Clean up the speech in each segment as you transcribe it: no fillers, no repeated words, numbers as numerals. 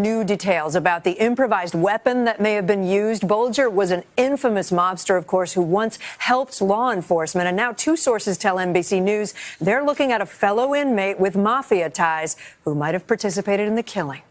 new details about the improvised weapon that may have been used. Bulger was an infamous mobster, of course, who once helped law enforcement. And now two sources tell NBC News they're looking at a fellow inmate with mafia ties who might have participated in the killing.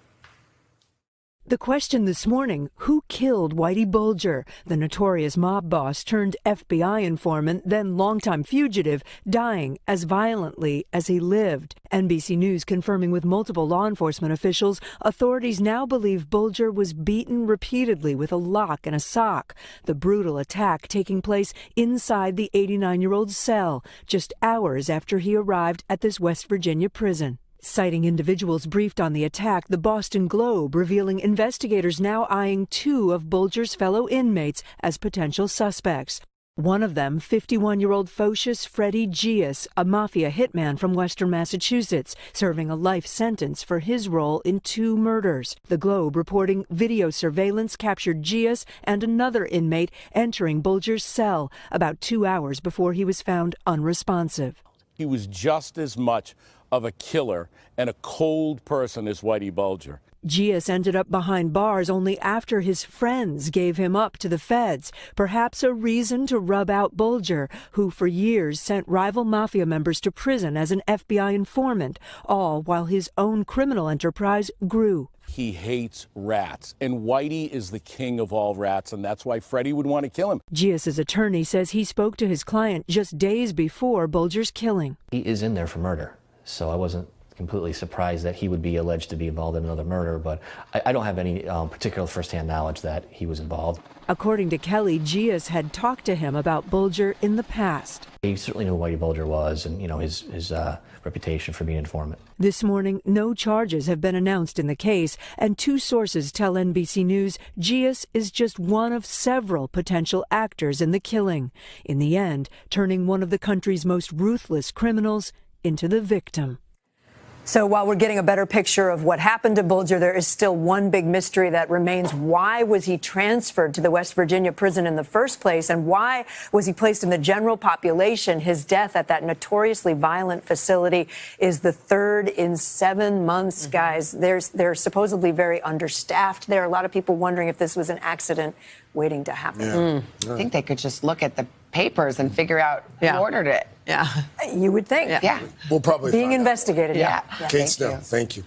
The question this morning, who killed Whitey Bulger, the notorious mob boss turned FBI informant, then longtime fugitive, dying as violently as he lived? NBC News confirming with multiple law enforcement officials, authorities now believe Bulger was beaten repeatedly with a lock and a sock. The brutal attack taking place inside the 89-year-old's cell, just hours after he arrived at this West Virginia prison. Citing individuals briefed on the attack, the Boston Globe revealing investigators now eyeing two of Bulger's fellow inmates as potential suspects. One of them, 51-year-old Phocius Freddie Gius, a mafia hitman from Western Massachusetts, serving a life sentence for his role in two murders. The Globe reporting video surveillance captured Gius and another inmate entering Bulger's cell about 2 hours before he was found unresponsive. He was just as much of a killer and a cold person as Whitey Bulger. Gius ended up behind bars only after his friends gave him up to the feds, perhaps a reason to rub out Bulger, who for years sent rival mafia members to prison as an FBI informant, all while his own criminal enterprise grew. He hates rats, and Whitey is the king of all rats, and that's why Freddie would want to kill him. Gius's attorney says he spoke to his client just days before Bulger's killing. He is in there for murder, so I wasn't completely surprised that he would be alleged to be involved in another murder, but I don't have any particular firsthand knowledge that he was involved. According to Kelly, Gius had talked to him about Bulger in the past. He certainly knew who Whitey Bulger was and, his reputation for being an informant. This morning, no charges have been announced in the case, and two sources tell NBC News Gius is just one of several potential actors in the killing, in the end, turning one of the country's most ruthless criminals into the victim. So while we're getting a better picture of what happened to Bulger, there is still one big mystery that remains. Why was he transferred to the West Virginia prison in the first place? And why was he placed in the general population? His death at that notoriously violent facility is the third in 7 months, guys. They're supposedly very understaffed there. A lot of people wondering if this was an accident waiting to happen. I think they could just look at the papers and figure out who ordered it. You would think. Yeah. We'll probably being find out. investigated. Yeah. Kate Snell, thank you.